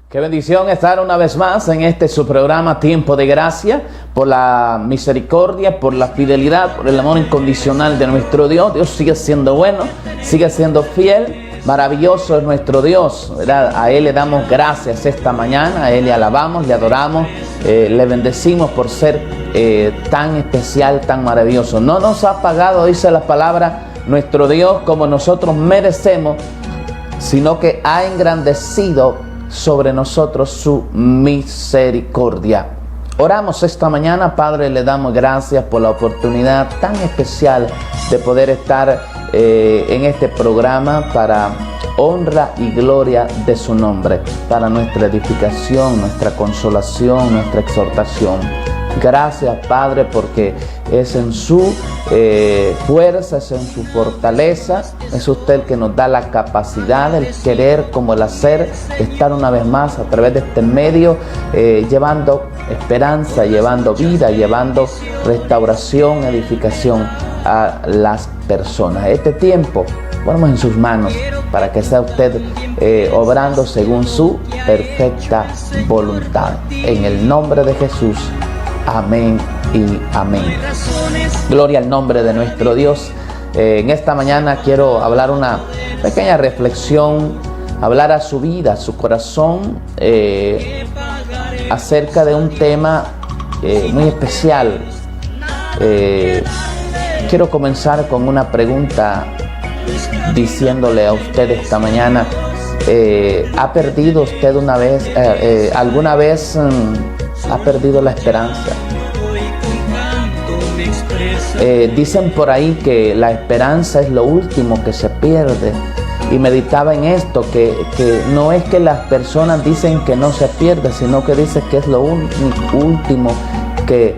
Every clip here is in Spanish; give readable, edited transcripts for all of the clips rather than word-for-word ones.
Qué bendición estar una vez más en este su programa Tiempo de Gracia, por la misericordia, por la fidelidad, por el amor incondicional de nuestro Dios. Dios sigue siendo bueno, sigue siendo fiel, maravilloso es nuestro Dios, ¿verdad? A Él le damos gracias esta mañana, a Él le alabamos, le adoramos, le bendecimos por ser tan especial, tan maravilloso. No nos ha pagado, dice la palabra, nuestro Dios como nosotros merecemos, sino que ha engrandecido sobre nosotros su misericordia. Oramos esta mañana. Padre, le damos gracias por la oportunidad tan especial de poder estar en este programa para honra y gloria de su nombre, para nuestra edificación, nuestra consolación, nuestra exhortación. Gracias, Padre, porque es en su fuerza, es en su fortaleza, es usted el que nos da la capacidad, el querer como el hacer, estar una vez más a través de este medio, llevando esperanza, llevando vida, llevando restauración, edificación a las personas. Este tiempo ponemos en sus manos para que sea usted obrando según su perfecta voluntad. En el nombre de Jesús. Amén y amén. Gloria al nombre de nuestro Dios. En esta mañana quiero hablar una pequeña reflexión, hablar a su vida, a su corazón, acerca de un tema muy especial. Quiero comenzar con una pregunta, diciéndole a usted esta mañana, ¿ha perdido usted alguna vez ha perdido la esperanza? Dicen por ahí que la esperanza es lo último que se pierde. Y meditaba en esto, que no es que las personas dicen que no se pierde, sino que dicen que es lo último que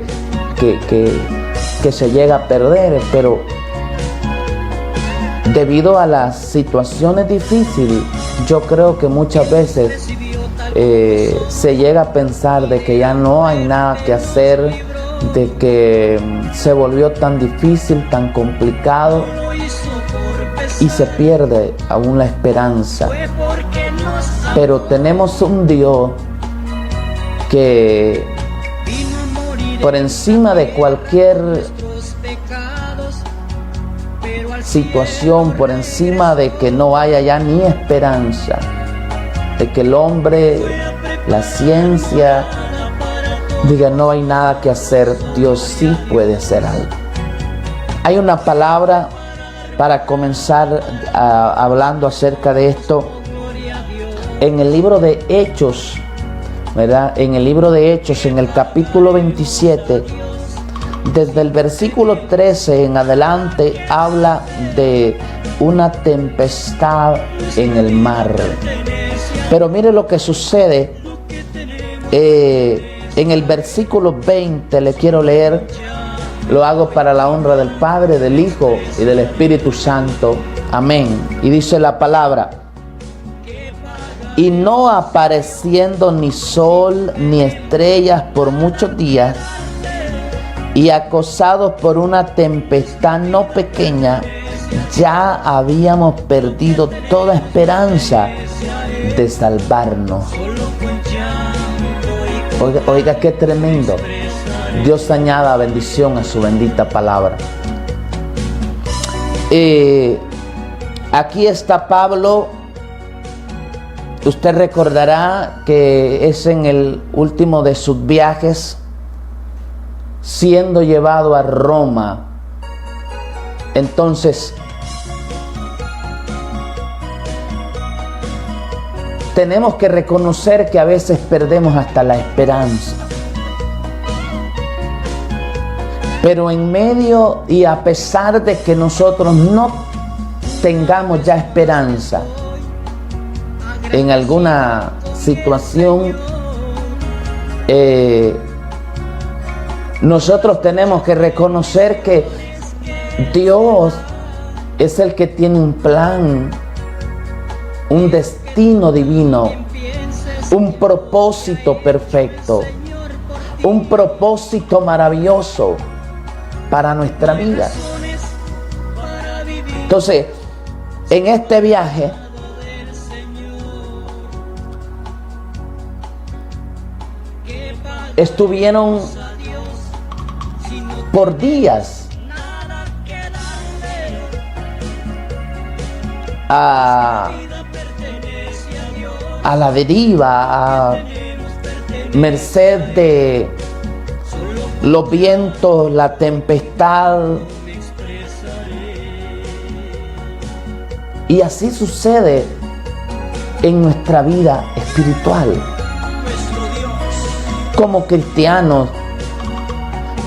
se llega a perder. Pero debido a las situaciones difíciles, yo creo que muchas veces se llega a pensar de que ya no hay nada que hacer, de que se volvió tan difícil, tan complicado, y se pierde aún la esperanza. Pero tenemos un Dios que por encima de cualquier situación, por encima de que no haya ya ni esperanza, de que el hombre, la ciencia diga no hay nada que hacer, Dios sí puede hacer algo. Hay una palabra para comenzar hablando acerca de esto en el libro de Hechos, ¿verdad? En el libro de Hechos, en el capítulo 27, desde el versículo 13 en adelante, habla de una tempestad en el mar. Pero mire lo que sucede en el versículo 20, le quiero leer, lo hago para la honra del Padre, del Hijo y del Espíritu Santo. Amén. Y dice la palabra: y no apareciendo ni sol ni estrellas por muchos días, y acosados por una tempestad no pequeña, ya habíamos perdido toda esperanza de salvarnos. Oiga, qué tremendo. Dios añada bendición a su bendita palabra. Aquí está Pablo. Usted recordará que es en el último de sus viajes, siendo llevado a Roma. Entonces, tenemos que reconocer que a veces perdemos hasta la esperanza. Pero en medio y a pesar de que nosotros no tengamos ya esperanza en alguna situación, nosotros tenemos que reconocer que Dios es el que tiene un plan, un destino divino, un propósito perfecto, un propósito maravilloso para nuestra vida. Entonces, en este viaje estuvieron por días a la deriva, a merced de los vientos, la tempestad. Y así sucede en nuestra vida espiritual. Como cristianos,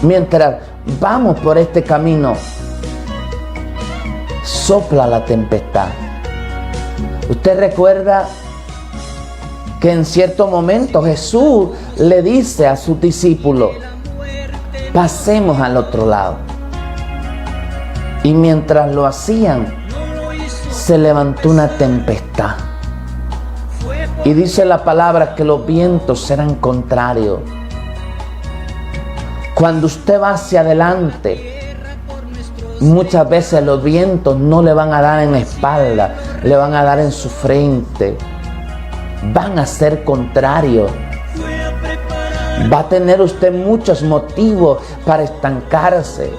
mientras vamos por este camino, sopla la tempestad. Usted recuerda que en cierto momento Jesús le dice a sus discípulos: pasemos al otro lado. Y mientras lo hacían, se levantó una tempestad. Y dice la palabra que los vientos eran contrarios. Cuando usted va hacia adelante, muchas veces los vientos no le van a dar en la espalda, le van a dar en su frente. Van a ser contrarios. Va a tener usted muchos motivos para estancarse,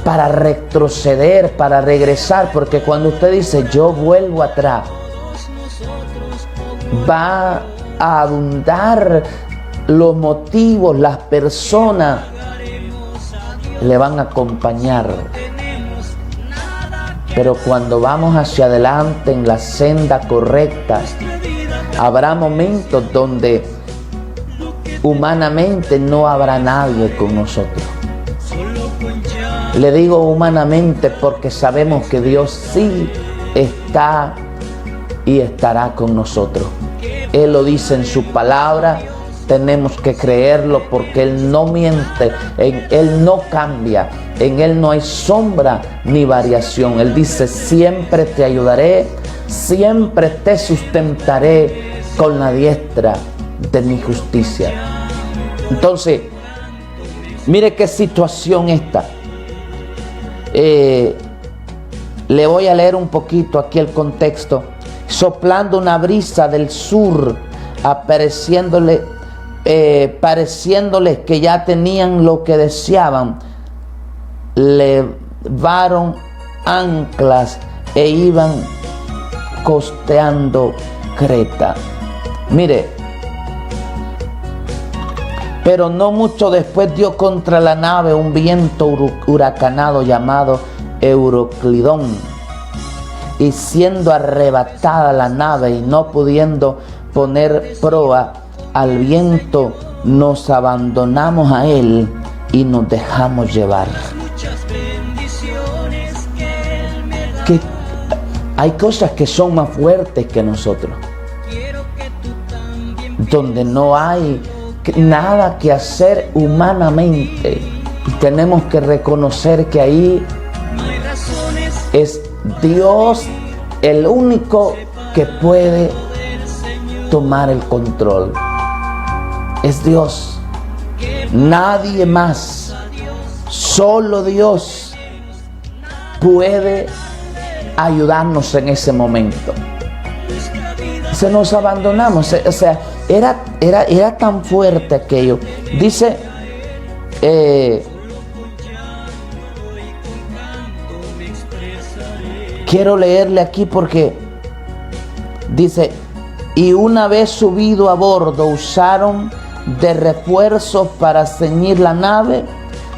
para retroceder, para regresar, porque cuando usted dice yo vuelvo atrás, va a abundar los motivos, las personas le van a acompañar. Pero cuando vamos hacia adelante en la senda correcta, habrá momentos donde humanamente no habrá nadie con nosotros. Le digo humanamente porque sabemos que Dios sí está y estará con nosotros. Él lo dice en su palabra, tenemos que creerlo porque Él no miente, en Él no cambia, en Él no hay sombra ni variación. Él dice: siempre te ayudaré, siempre te sustentaré con la diestra de mi justicia. Entonces, mire qué situación esta. Le voy a leer un poquito aquí el contexto. Soplando una brisa del sur, pareciéndoles que ya tenían lo que deseaban, levaron anclas e iban costeando Creta. Mire, pero no mucho después dio contra la nave un viento huracanado llamado Euroclidón, y siendo arrebatada la nave y no pudiendo poner proa al viento, nos abandonamos a él y nos dejamos llevar. Que hay cosas que son más fuertes que nosotros, donde no hay nada que hacer humanamente, y tenemos que reconocer que ahí es Dios el único que puede tomar el control. Es Dios, nadie más, solo Dios puede ayudarnos en ese momento. Se nos abandonamos, o sea, era tan fuerte aquello. Dice, quiero leerle aquí porque dice: y una vez subido a bordo, usaron de refuerzos para ceñir la nave,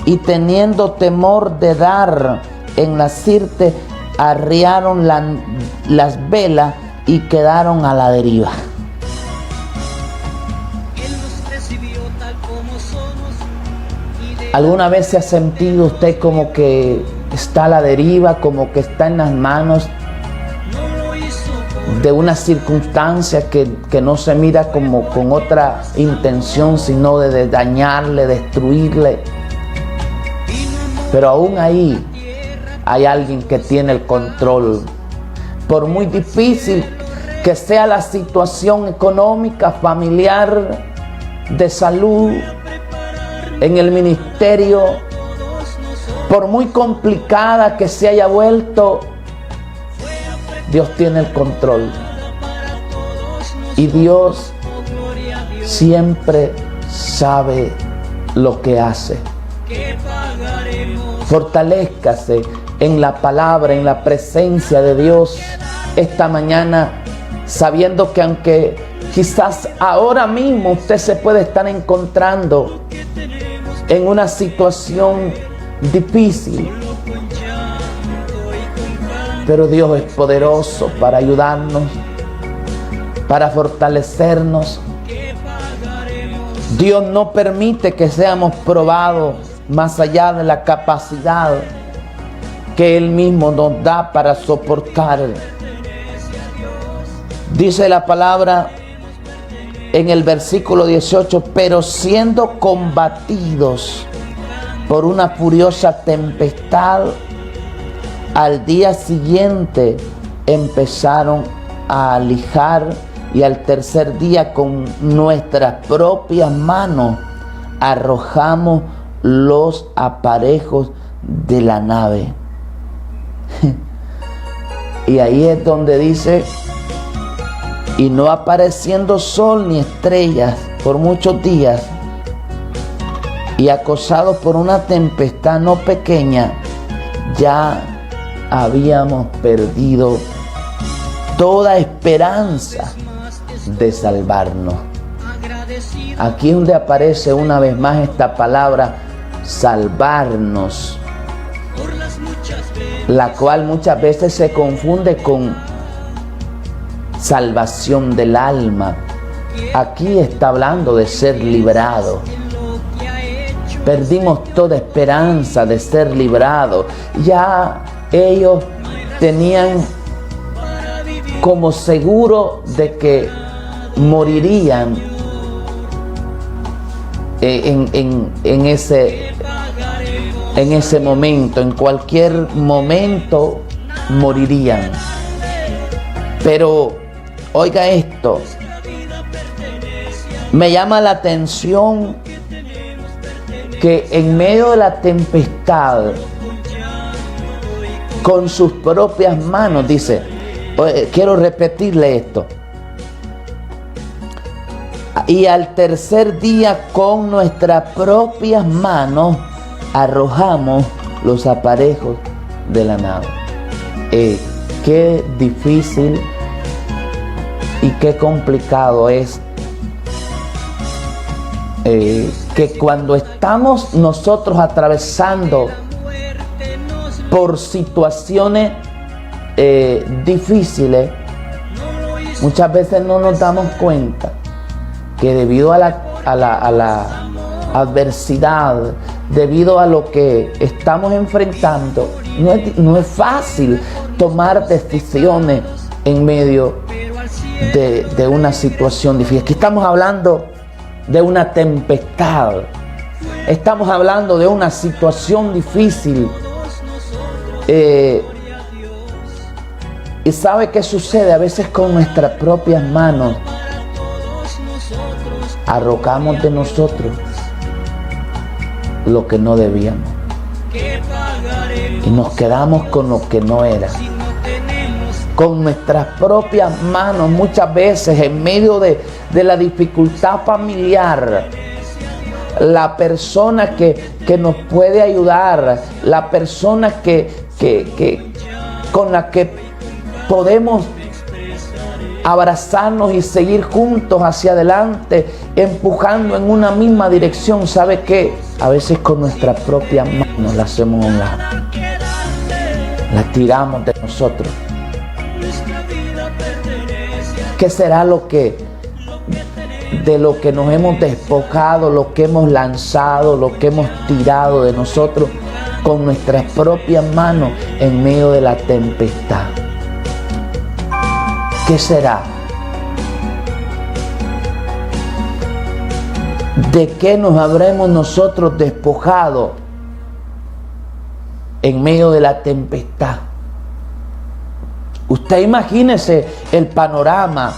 y teniendo temor de dar en la sirte, arriaron las velas y quedaron a la deriva. ¿Alguna vez se ha sentido usted como que está a la deriva, como que está en las manos de una circunstancia que no se mira como con otra intención, sino de dañarle, destruirle? Pero aún ahí hay alguien que tiene el control. Por muy difícil que sea la situación económica, familiar, de salud, en el ministerio, por muy complicada que se haya vuelto, Dios tiene el control. Y Dios siempre sabe lo que hace. Fortalézcase en la palabra, en la presencia de Dios esta mañana, sabiendo que aunque quizás ahora mismo usted se puede estar encontrando en una situación difícil, pero Dios es poderoso para ayudarnos, para fortalecernos. Dios no permite que seamos probados más allá de la capacidad que Él mismo nos da para soportar. Dice la palabra en el versículo 18, pero siendo combatidos por una furiosa tempestad, al día siguiente empezaron a lijar, y al tercer día con nuestras propias manos arrojamos los aparejos de la nave. Y ahí es donde dice, y no apareciendo sol ni estrellas por muchos días, y acosados por una tempestad no pequeña, ya habíamos perdido toda esperanza de salvarnos. Aquí es donde aparece una vez más esta palabra salvarnos, la cual muchas veces se confunde con salvación del alma. Aquí está hablando de ser librado. Perdimos toda esperanza de ser librados. Ya ellos tenían como seguro de que morirían en ese momento, en cualquier momento morirían. Pero oiga esto, me llama la atención que en medio de la tempestad, con sus propias manos, dice, quiero repetirle esto, y al tercer día con nuestras propias manos arrojamos los aparejos de la nave. Qué difícil y qué complicado es que cuando estamos nosotros atravesando por situaciones difíciles, muchas veces no nos damos cuenta que debido a la adversidad, debido a lo que estamos enfrentando, no es fácil tomar decisiones en medio de una situación difícil. Aquí estamos hablando de una tempestad, estamos hablando de una situación difícil. Y ¿sabe qué sucede? A veces con nuestras propias manos arrojamos de nosotros lo que no debíamos y nos quedamos con lo que no era. Con nuestras propias manos, muchas veces en medio de la dificultad familiar, la persona que nos puede ayudar, la persona con la que podemos abrazarnos y seguir juntos hacia adelante, empujando en una misma dirección, ¿sabe qué? A veces con nuestras propias manos la hacemos a un lado, la tiramos de nosotros. ¿Qué será de lo que nos hemos despojado, lo que hemos lanzado, lo que hemos tirado de nosotros con nuestras propias manos en medio de la tempestad? ¿Qué será? ¿De qué nos habremos nosotros despojado en medio de la tempestad? Usted imagínese el panorama.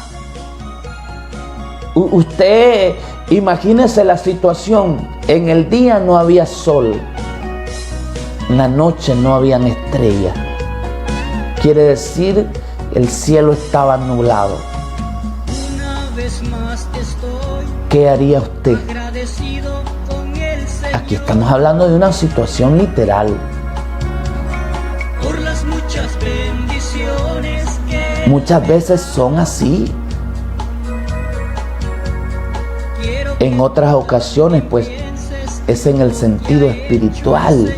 Usted imagínese la situación. En el día no había sol. En la noche no habían estrellas. Quiere decir, el cielo estaba nublado. ¿Qué haría usted? Aquí estamos hablando de una situación literal. Muchas veces son así. En otras ocasiones, pues, es en el sentido espiritual,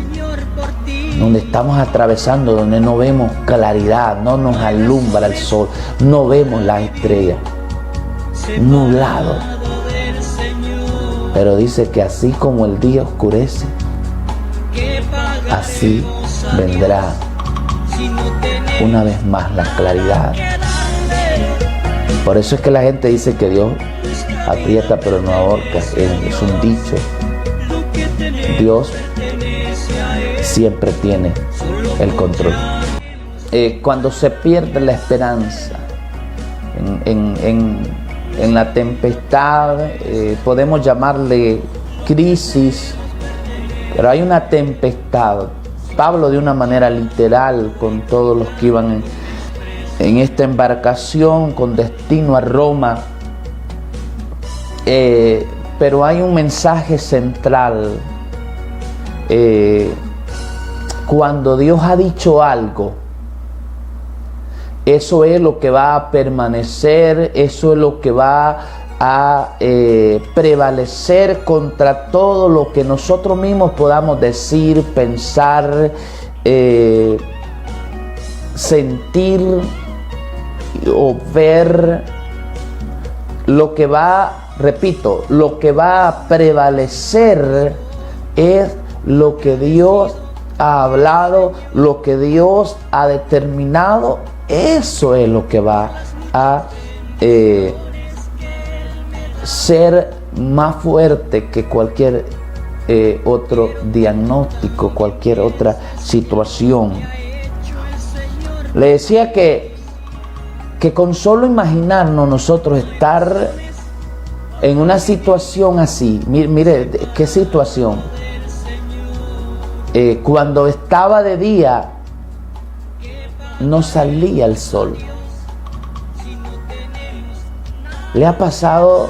donde estamos atravesando, donde no vemos claridad, no nos alumbra el sol, no vemos las estrellas, nublado. Pero dice que así como el día oscurece, así vendrá una vez más la claridad. Por eso es que la gente dice que Dios aprieta pero no ahorca. Es un dicho. Dios siempre tiene el control. Cuando se pierde la esperanza en la tempestad, podemos llamarle crisis, pero hay una tempestad. Pablo, de una manera literal, con todos los que iban en esta embarcación con destino a Roma, pero hay un mensaje central. Cuando Dios ha dicho algo, eso es lo que va a permanecer, eso es lo que va a prevalecer contra todo lo que nosotros mismos podamos decir, pensar, sentir o ver. Lo que va, repito, lo que va a prevalecer es lo que Dios ha hablado, lo que Dios ha determinado. Eso es lo que va a ser más fuerte que cualquier otro diagnóstico, cualquier otra situación. Le decía que con solo imaginarnos nosotros estar en una situación así, mire qué situación. Cuando estaba de día no salía el sol. ¿Le ha pasado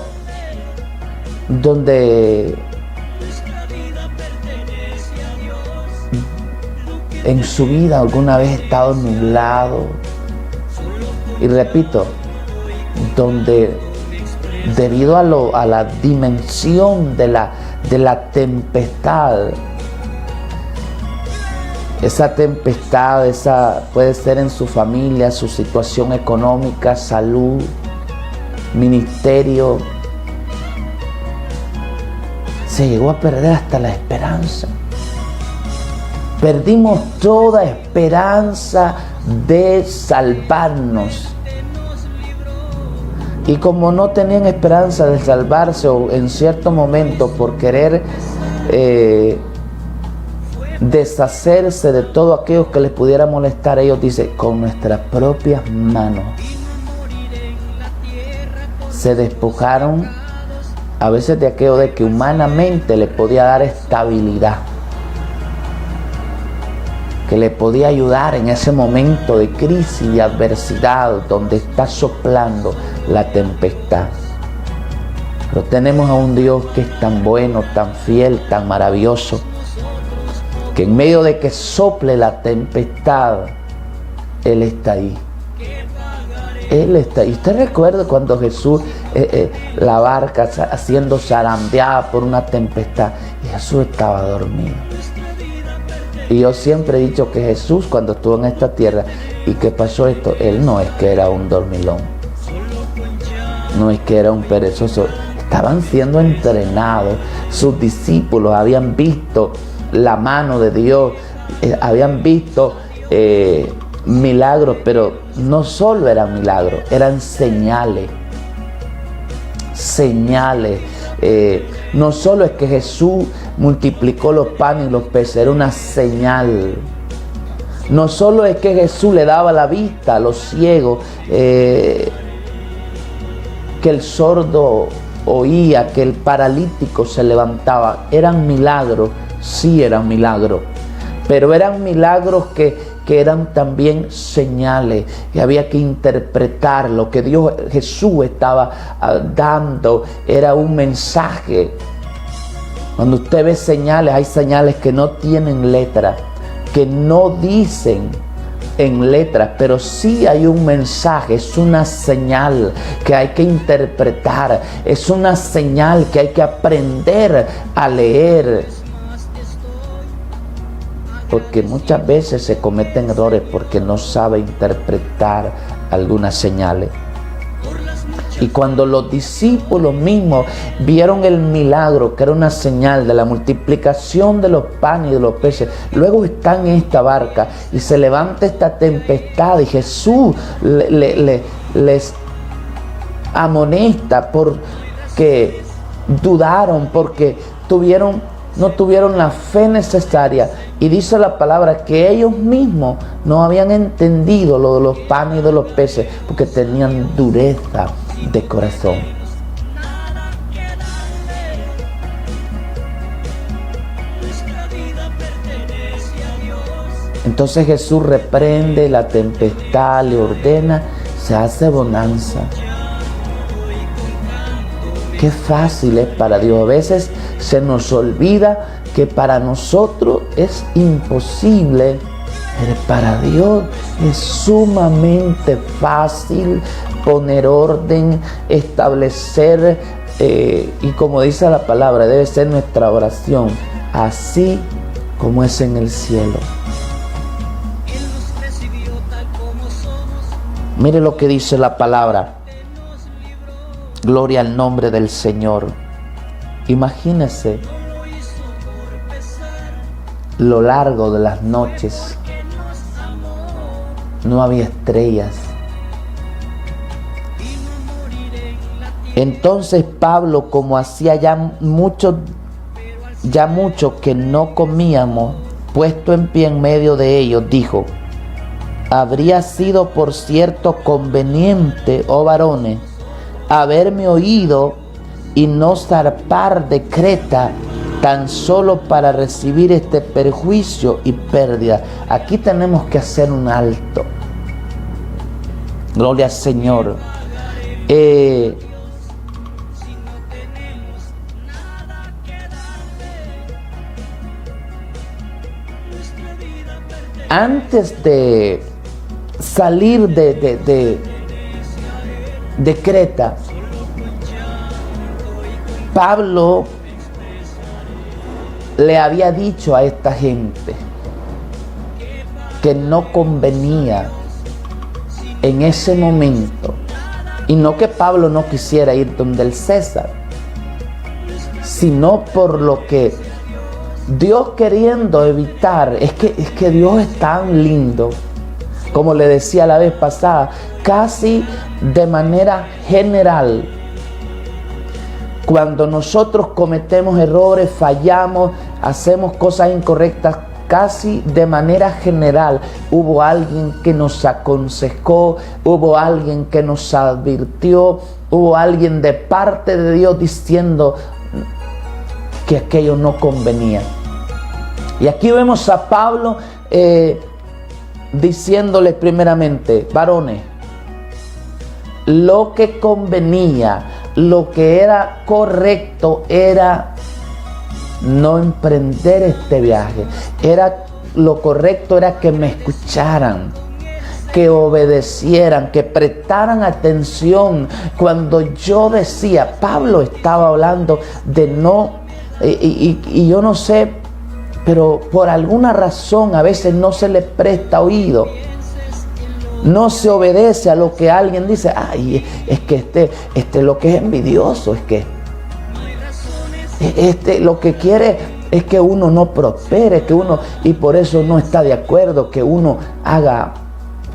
donde en su vida alguna vez ha estado nublado? Y repito, donde debido a la dimensión de la tempestad, esa tempestad, puede ser en su familia, su situación económica, salud, ministerio, se llegó a perder hasta la esperanza. Perdimos toda esperanza de salvarnos. Y como no tenían esperanza de salvarse, o en cierto momento por querer deshacerse de todo aquello que les pudiera molestar, ellos dicen, con nuestras propias manos se despojaron a veces de aquello de que humanamente le podía dar estabilidad, que le podía ayudar en ese momento de crisis y adversidad donde está soplando la tempestad. Pero tenemos a un Dios que es tan bueno, tan fiel, tan maravilloso, que en medio de que sople la tempestad, Él está ahí. Él está ahí. ¿Usted recuerda cuando Jesús, la barca siendo zarandeada por una tempestad, y Jesús estaba dormido? Y yo siempre he dicho que Jesús, cuando estuvo en esta tierra y que pasó esto, Él no es que era un dormilón, no es que era un perezoso. Estaban siendo entrenados. Sus discípulos habían visto la mano de Dios, habían visto milagros, pero no solo eran milagros, eran señales. No solo es que Jesús multiplicó los panes y los peces, era una señal. No solo es que Jesús le daba la vista a los ciegos, que el sordo oía, que el paralítico se levantaba. Eran milagros, sí eran milagros, pero eran milagros que eran también señales, y había que interpretar lo que Jesús estaba dando. Era un mensaje Cuando usted ve señales, hay señales que no tienen letra, que no dicen en letras, pero sí hay un mensaje, es una señal que hay que interpretar, es una señal que hay que aprender a leer. Porque muchas veces se cometen errores porque no sabe interpretar algunas señales. Y cuando los discípulos mismos vieron el milagro, que era una señal de la multiplicación de los panes y de los peces, luego están en esta barca y se levanta esta tempestad y Jesús les amonesta porque dudaron, porque no tuvieron la fe necesaria. Y dice la palabra que ellos mismos no habían entendido lo de los panes y de los peces porque tenían dureza de corazón. Entonces Jesús reprende la tempestad, le ordena, se hace bonanza. Qué fácil es para Dios. A veces se nos olvida que para nosotros es imposible, pero para Dios es sumamente fácil poner orden, establecer, y como dice la palabra, debe ser nuestra oración, así como es en el cielo. Mire lo que dice la palabra. Gloria al nombre del Señor. Imagínese lo largo de las noches. No había estrellas. Entonces Pablo, como hacía ya mucho que no comíamos, puesto en pie en medio de ellos, dijo: habría sido por cierto conveniente, oh varones, haberme oído y no zarpar de Creta tan solo para recibir este perjuicio y pérdida. Aquí tenemos que hacer un alto. Gloria al Señor. Antes de salir de Creta, Pablo le había dicho a esta gente que no convenía en ese momento, y no que Pablo no quisiera ir donde el César, sino por lo que Dios queriendo evitar, es que Dios es tan lindo, como le decía la vez pasada, casi de manera general. Cuando nosotros cometemos errores, fallamos, hacemos cosas incorrectas, casi de manera general, hubo alguien que nos aconsejó, hubo alguien que nos advirtió, hubo alguien de parte de Dios diciendo que aquello no convenía. Y aquí vemos a Pablo diciéndoles primeramente: varones, lo que convenía, lo que era correcto era no emprender este viaje. Lo correcto era que me escucharan, que obedecieran, que prestaran atención. Cuando yo decía, Pablo estaba hablando de no, y yo no sé, pero por alguna razón a veces no se le presta oído. No se obedece a lo que alguien dice. Ay, es que este lo que es envidioso, es que lo que quiere es que uno no prospere, y por eso no está de acuerdo que uno haga.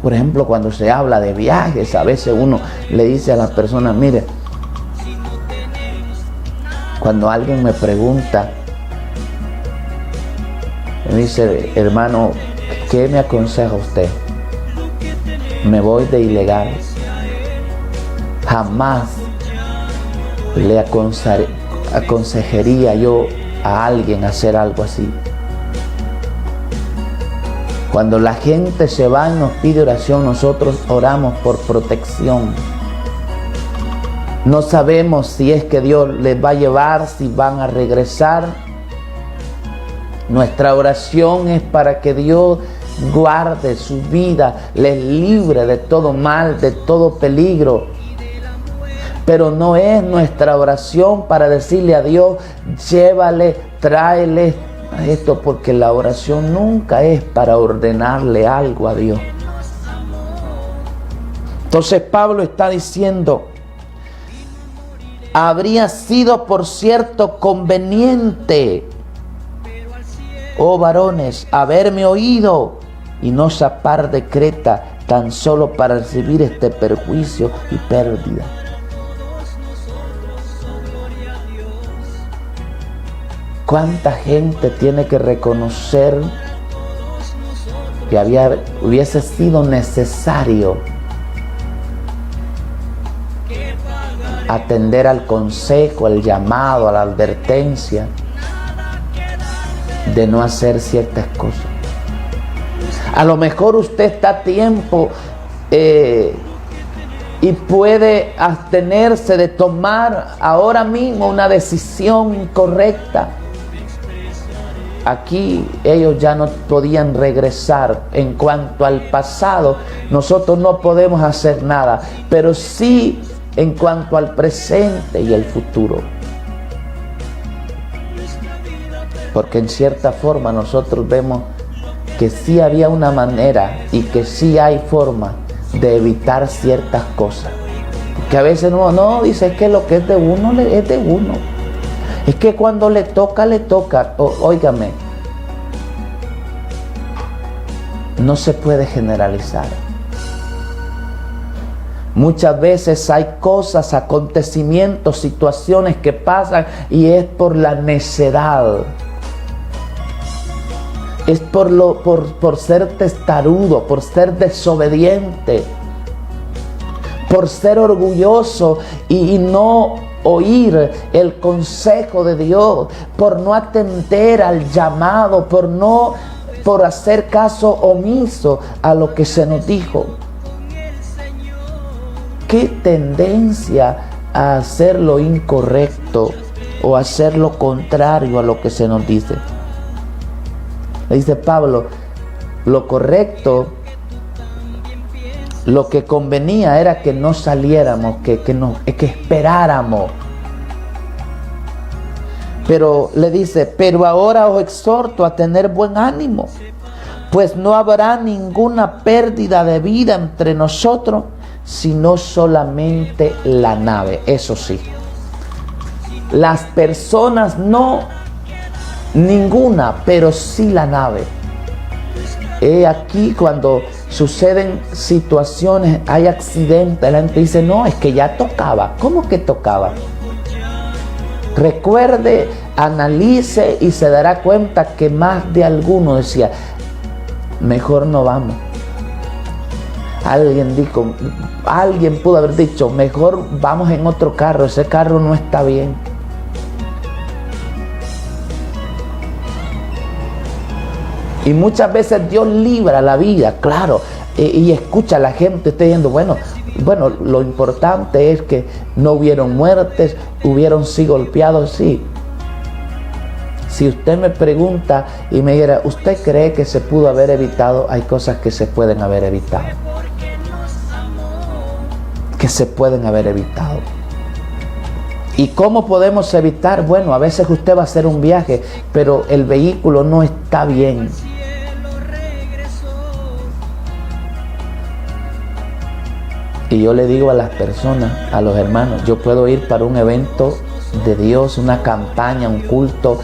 Por ejemplo, cuando se habla de viajes, a veces uno le dice a las personas: mire, cuando alguien me pregunta, me dice: hermano, ¿qué me aconseja usted? Me voy de ilegal. Jamás le aconsejaría yo a alguien hacer algo así. Cuando la gente se va y nos pide oración, nosotros oramos por protección. No sabemos si es que Dios les va a llevar, si van a regresar. Nuestra oración es para que Dios guarde su vida, les libre de todo mal, de todo peligro. Pero no es nuestra oración para decirle a Dios, llévale, tráele a esto, porque la oración nunca es para ordenarle algo a Dios. Entonces Pablo está diciendo, habría sido por cierto conveniente, oh varones, haberme oído y no zapar de Creta tan solo para recibir este perjuicio y pérdida. ¿Cuánta gente tiene que reconocer que hubiese sido necesario atender al consejo, al llamado, a la advertencia de no hacer ciertas cosas? A lo mejor usted está a tiempo y puede abstenerse de tomar ahora mismo una decisión correcta. Aquí ellos ya no podían regresar. En cuanto al pasado, nosotros no podemos hacer nada, pero sí en cuanto al presente y el futuro. Porque en cierta forma nosotros vemos que sí había una manera y que sí hay forma de evitar ciertas cosas. Porque a veces no dice, es que lo que es de uno es de uno. Es que cuando le toca, le toca. Óigame, no se puede generalizar. Muchas veces hay cosas, acontecimientos, situaciones que pasan y es por la necedad. Es por ser testarudo, por ser desobediente, por ser orgulloso y no oír el consejo de Dios, por no atender al llamado, por hacer caso omiso a lo que se nos dijo. ¿Qué tendencia a hacer lo incorrecto o hacer lo contrario a lo que se nos dice? Le dice Pablo, lo correcto, lo que convenía era que no saliéramos, que esperáramos. Pero le dice, pero ahora os exhorto a tener buen ánimo, pues no habrá ninguna pérdida de vida entre nosotros, sino solamente la nave. Eso sí, las personas no, ninguna, pero sí la nave. Aquí cuando suceden situaciones, hay accidentes, la gente dice, no, es que ya tocaba. ¿Cómo que tocaba? Recuerde, analice y se dará cuenta que más de alguno decía, mejor no vamos. Alguien pudo haber dicho, mejor vamos en otro carro, ese carro no está bien. Y muchas veces Dios libra la vida, claro, y escucha a la gente, está diciendo, bueno, lo importante es que no hubieron muertes, hubieron sí golpeados, sí. Si usted me pregunta y me diera, ¿usted cree que se pudo haber evitado? Hay cosas que se pueden haber evitado. Que se pueden haber evitado. ¿Y cómo podemos evitar? Bueno, a veces usted va a hacer un viaje, pero el vehículo no está bien. Y yo le digo a las personas, a los hermanos, yo puedo ir para un evento de Dios, una campaña, un culto.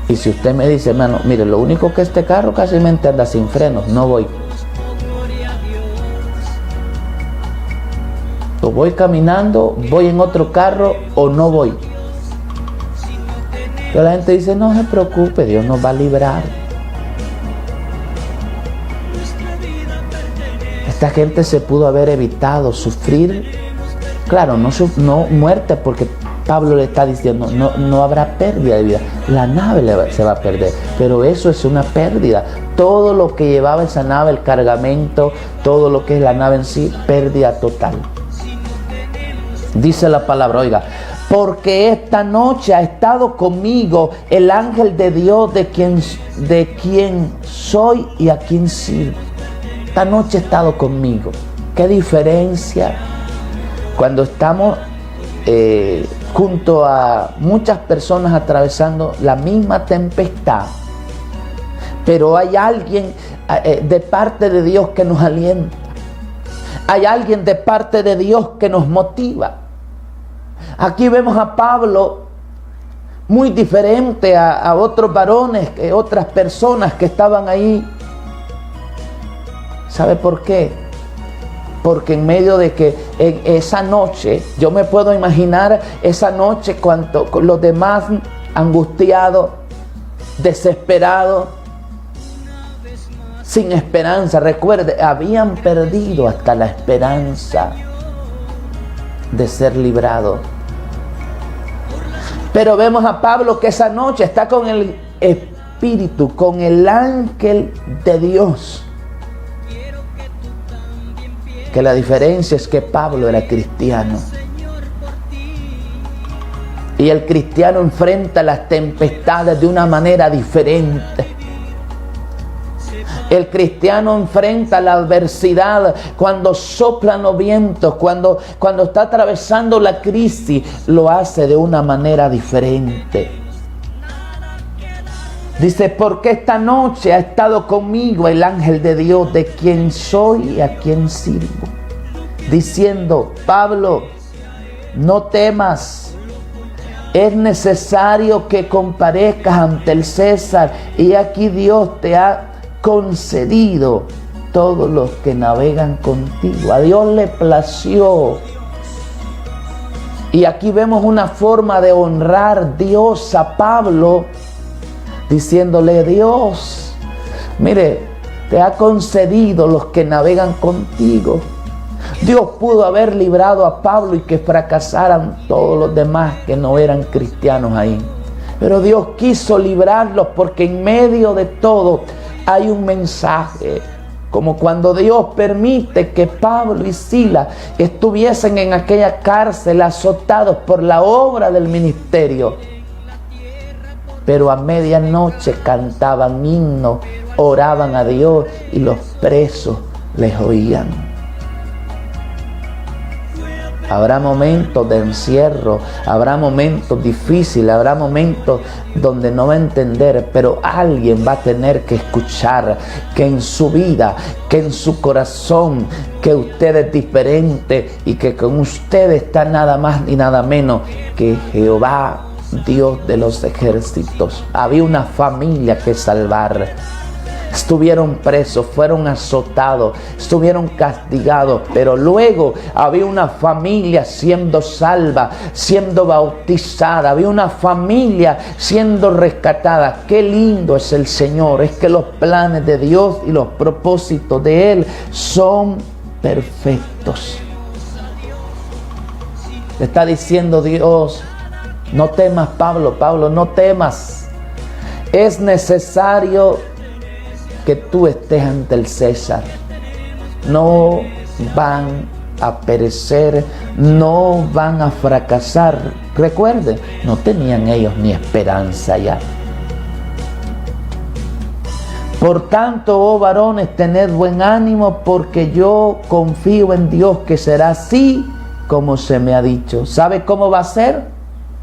Y si usted me dice, hermano, mire, lo único que este carro casi me anda sin frenos, no voy. O voy caminando, voy en otro carro o no voy. Pero la gente dice, no se preocupe, Dios nos va a librar. Esta gente se pudo haber evitado sufrir, claro, no muerte, porque Pablo le está diciendo, no habrá pérdida de vida, la nave se va a perder, pero eso es una pérdida. Todo lo que llevaba esa nave, el cargamento, todo lo que es la nave en sí, pérdida total. Dice la palabra, oiga, porque esta noche ha estado conmigo el ángel de Dios de quien soy y a quien sirvo. Esta noche ha estado conmigo. ¿Qué diferencia cuando estamos junto a muchas personas atravesando la misma tempestad? Pero hay alguien de parte de Dios que nos alienta. Hay alguien de parte de Dios que nos motiva. Aquí vemos a Pablo muy diferente a otros varones, otras personas que estaban ahí. ¿Sabe por qué? Porque en medio de que en esa noche, yo me puedo imaginar esa noche cuando los demás angustiados, desesperados, sin esperanza. Recuerde, habían perdido hasta la esperanza de ser librados. Pero vemos a Pablo que esa noche está con el Espíritu, con el ángel de Dios. Que la diferencia es que Pablo era cristiano. Y el cristiano enfrenta las tempestades de una manera diferente. El cristiano enfrenta la adversidad cuando soplan los vientos, cuando está atravesando la crisis, lo hace de una manera diferente. Dice, porque esta noche ha estado conmigo el ángel de Dios de quien soy y a quien sirvo. Diciendo, Pablo, no temas. Es necesario que comparezcas ante el César y aquí Dios te ha concedido todos los que navegan contigo. A Dios le plació. Y aquí vemos una forma de honrar Dios a Pablo, diciéndole, Dios, mire, te ha concedido los que navegan contigo. Dios pudo haber librado a Pablo y que fracasaran todos los demás que no eran cristianos ahí. Pero Dios quiso librarlos porque en medio de todo hay un mensaje. Como cuando Dios permite que Pablo y Silas estuviesen en aquella cárcel azotados por la obra del ministerio. Pero a medianoche cantaban himnos, oraban a Dios y los presos les oían. Habrá momentos de encierro, habrá momentos difíciles, habrá momentos donde no va a entender, pero alguien va a tener que escuchar que en su vida, que en su corazón, que usted es diferente y que con usted está nada más ni nada menos que Jehová, Dios de los ejércitos. Había una familia que salvar. Estuvieron presos, fueron azotados, estuvieron castigados, pero luego había una familia siendo salva, siendo bautizada, había una familia siendo rescatada. Qué lindo es el Señor, es que los planes de Dios y los propósitos de Él son perfectos. Le está diciendo Dios, no temas, Pablo, no temas. Es necesario que tú estés ante el César. No van a perecer, no van a fracasar. Recuerden, no tenían ellos ni esperanza ya. Por tanto, oh varones, tened buen ánimo, porque yo confío en Dios que será así como se me ha dicho. ¿Sabe cómo va a ser?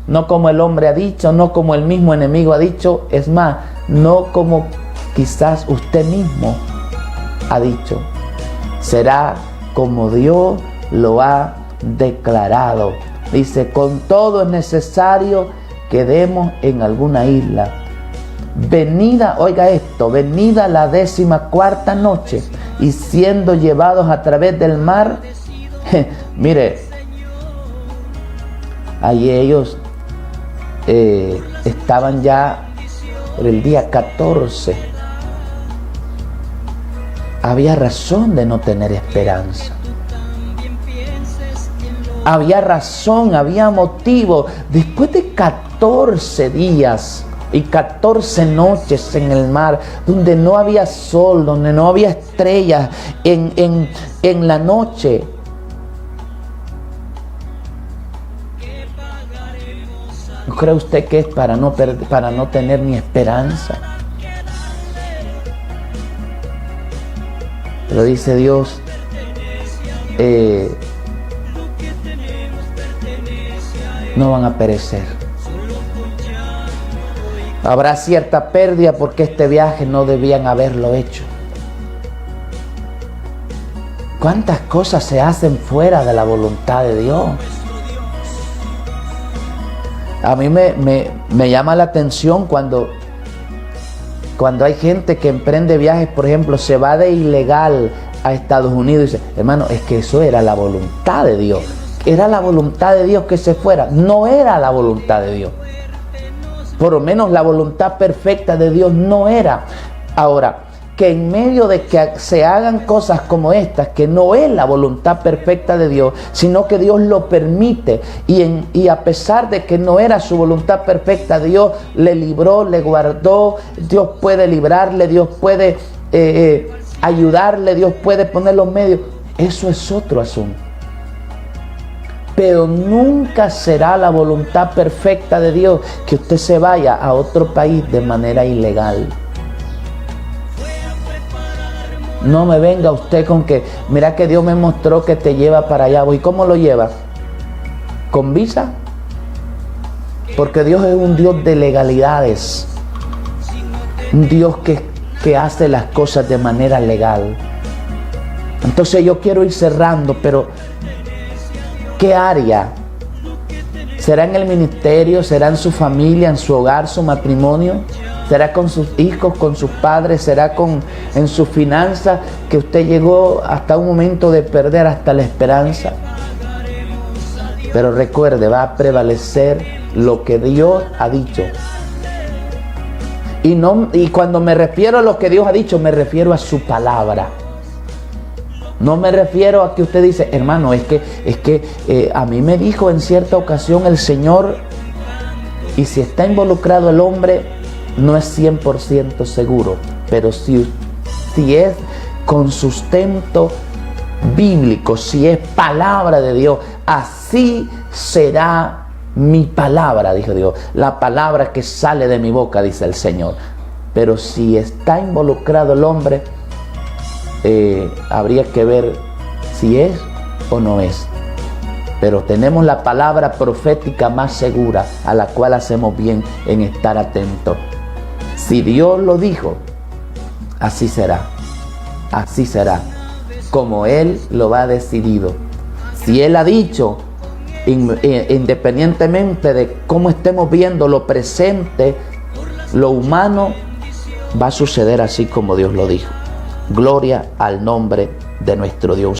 No como el hombre ha dicho, no como el mismo enemigo ha dicho, es más, no como quizás usted mismo ha dicho. Será como Dios lo ha declarado. Dice, con todo es necesario que demos en alguna isla. Venida, oiga esto, venida la 14ª noche y siendo llevados a través del mar, mire, ahí ellos estaban ya por el día 14. Había razón de no tener esperanza. Había razón, había motivo. Después de 14 días y 14 noches en el mar, donde no había sol, donde no había estrellas en la noche, ¿No cree usted que es para no tener ni esperanza? Pero dice Dios, no van a perecer. Habrá cierta pérdida porque este viaje no debían haberlo hecho. ¿Cuántas cosas se hacen fuera de la voluntad de Dios? A mí me llama la atención cuando hay gente que emprende viajes, por ejemplo, se va de ilegal a Estados Unidos y dice, hermano, es que eso era la voluntad de Dios. Era la voluntad de Dios que se fuera. No era la voluntad de Dios. Por lo menos la voluntad perfecta de Dios no era. Ahora, que en medio de que se hagan cosas como estas, que no es la voluntad perfecta de Dios, sino que Dios lo permite, y a pesar de que no era su voluntad perfecta, Dios le libró, le guardó. Dios puede librarle, Dios puede ayudarle, Dios puede poner los medios. Eso es otro asunto. Pero nunca será la voluntad perfecta de Dios que usted se vaya a otro país de manera ilegal. No me venga usted con que, mira que Dios me mostró que te lleva para allá. ¿Y cómo lo lleva? ¿Con visa? Porque Dios es un Dios de legalidades. Un Dios que hace las cosas de manera legal. Entonces yo quiero ir cerrando, pero ¿qué área? ¿Será en el ministerio? ¿Será en su familia, en su hogar, su matrimonio? ¿Será con sus hijos, con sus padres? ¿Será en sus finanzas que usted llegó hasta un momento de perder hasta la esperanza? Pero recuerde, va a prevalecer lo que Dios ha dicho. Y cuando me refiero a lo que Dios ha dicho, me refiero a su palabra. No me refiero a que usted dice, hermano, es que a mí me dijo en cierta ocasión el Señor, y si está involucrado el hombre, no es 100% seguro, pero si es con sustento bíblico, si es palabra de Dios, así será mi palabra, dijo Dios, la palabra que sale de mi boca, dice el Señor. Pero si está involucrado el hombre, habría que ver si es o no es. Pero tenemos la palabra profética más segura, a la cual hacemos bien en estar atentos. Si Dios lo dijo, así será. Así será. Como Él lo ha decidido. Si Él ha dicho, independientemente de cómo estemos viendo lo presente, lo humano, va a suceder así como Dios lo dijo. Gloria al nombre de nuestro Dios.